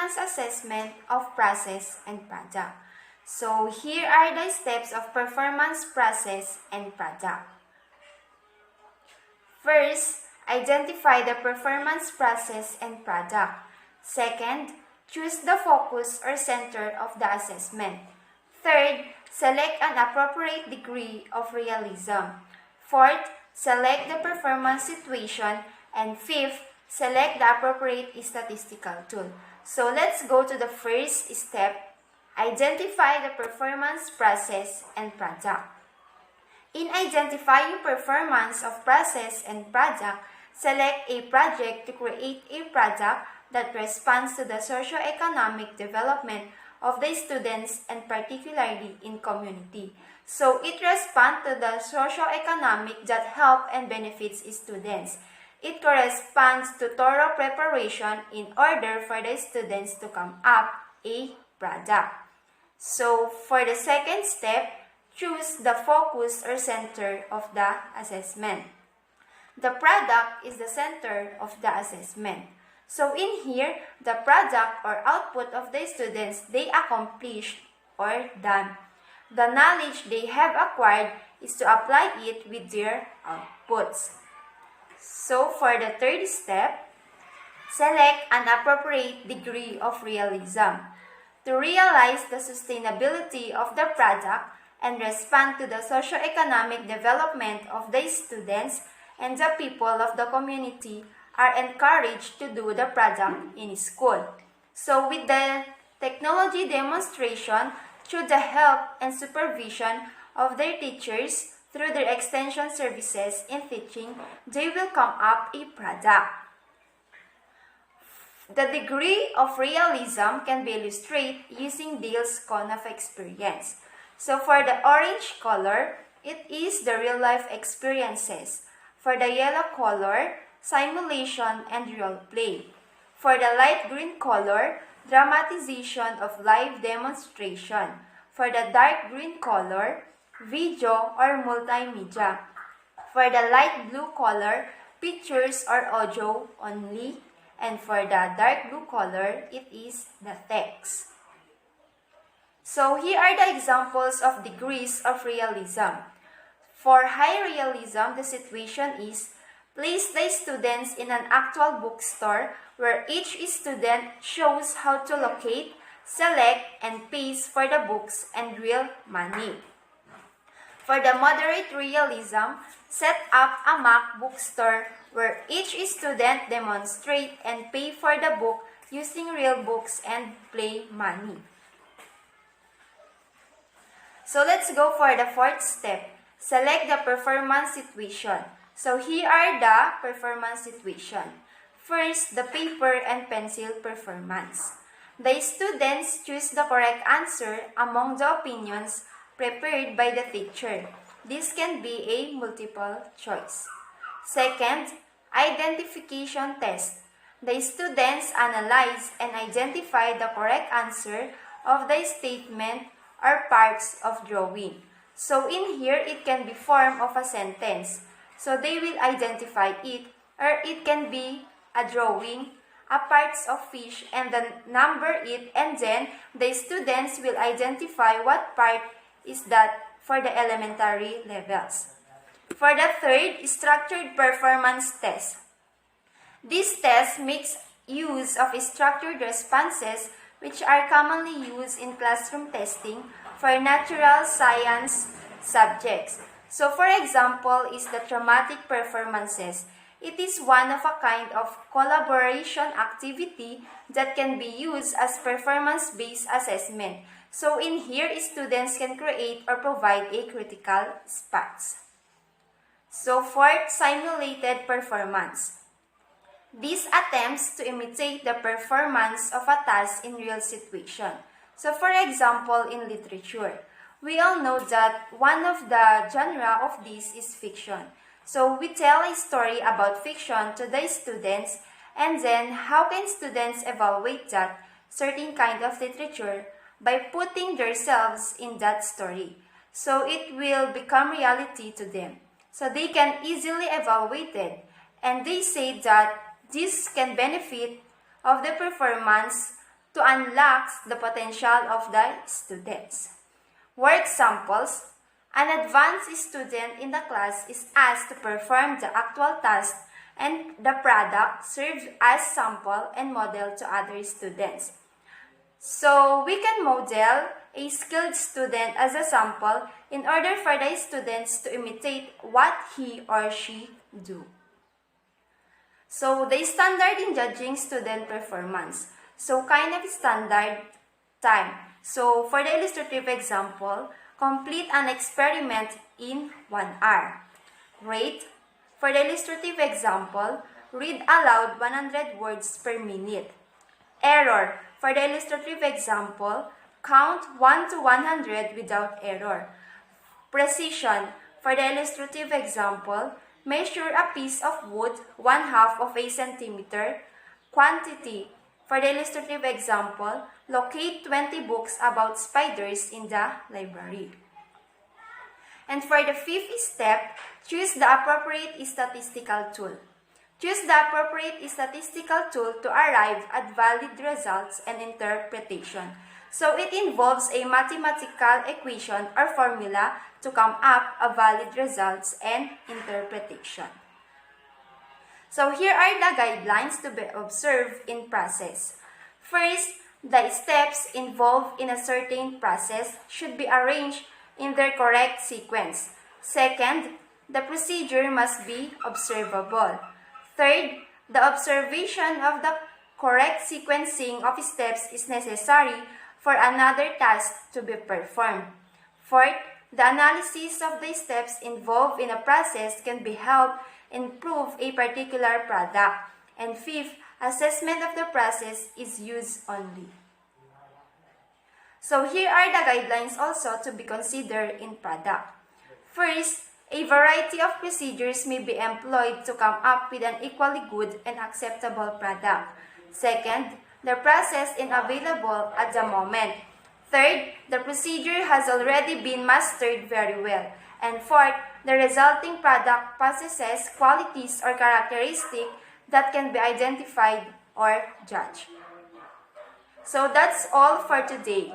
performance assessment of process and product. So here are the steps of performance process and product. First, identify the performance process and product. Second, choose the focus or center of the assessment. Third, select an appropriate degree of realism. Fourth, select the performance situation. And fifth, select the appropriate statistical tool. So let's go to the first step, identify the performance process and product. In identifying performance of process and product, select a project to create a product that responds to the socio-economic development of the students and particularly in community. So it responds to the socio-economic that help and benefits students. It corresponds to thorough preparation in order for the students to come up a product. So for the second step, choose the focus or center of the assessment. The product is the center of the assessment. So in here, the product or output of the students they accomplished or done. The knowledge they have acquired is to apply it with their outputs. So for the third step, select an appropriate degree of realism. To realize the sustainability of the product and respond to the socio-economic development of the students and the people of the community are encouraged to do the product in school. So with the technology demonstration, through the help and supervision of their teachers, through their extension services in teaching, they will come up a product. The degree of realism can be illustrated using Dale's cone of experience. So for the orange color, it is the real-life experiences. For the yellow color, simulation and role play. For the light green color, dramatization of live demonstration. For the dark green color, video or multimedia. For the light blue color, pictures or audio only. And for the dark blue color, it is the text. So here are the examples of degrees of realism. For high realism, the situation is place the students in an actual bookstore where each student shows how to locate, select, and pays for the books and real money. For the moderate realism, set up a mock bookstore where each student demonstrate and pay for the book using real books and play money. So let's go for the fourth step. Select the performance situation. So here are the performance situation. First, the paper and pencil performance. The students choose the correct answer among the opinions prepared by the teacher. This can be a multiple choice. Second, identification test. The students analyze and identify the correct answer of the statement or parts of drawing. So in here, it can be form of a sentence. So they will identify it, or it can be a drawing, a parts of fish, and then number it, and then the students will identify what part is that for the elementary levels. For the third, structured performance test. This test makes use of structured responses which are commonly used in classroom testing for natural science subjects. So for example is the dramatic performances. It is one of a kind of collaboration activity that can be used as performance-based assessment. So in here, students can create or provide a critical spots. So fourth, simulated performance. This attempts to imitate the performance of a task in real situation. So for example, in literature, we all know that one of the genre of this is fiction. So we tell a story about fiction to the students, and then how can students evaluate that certain kind of literature by putting themselves in that story. So it will become reality to them. So they can easily evaluate it, and they say that this can benefit of the performance to unlock the potential of the students. Work samples. An advanced student in the class is asked to perform the actual task and the product serves as sample and model to other students. So, we can model a skilled student as a sample in order for the students to imitate what he or she do. So, the standard in judging student performance. So, kind of standard time. So, for the illustrative example, complete an experiment in 1 hour. Rate. For the illustrative example, read aloud 100 words per minute. Error. For the illustrative example, count 1 to 100 without error. Precision. For the illustrative example, measure a piece of wood 1/2 of a centimeter. Quantity. For the illustrative example, locate 20 books about spiders in the library. And for the 5th step, choose the appropriate statistical tool. Choose the appropriate statistical tool to arrive at valid results and interpretation. So it involves a mathematical equation or formula to come up a valid results and interpretation. So here are the guidelines to be observed in process. First, the steps involved in a certain process should be arranged in their correct sequence. Second, the procedure must be observable. Third, the observation of the correct sequencing of steps is necessary for another task to be performed. Fourth, the analysis of the steps involved in a process can be helped improve a particular product. And fifth, assessment of the process is used only. So here are the guidelines also to be considered in product. First, a variety of procedures may be employed to come up with an equally good and acceptable product. Second, the process is available at the moment. Third, the procedure has already been mastered very well. And fourth, the resulting product possesses qualities or characteristics that can be identified or judged. So that's all for today.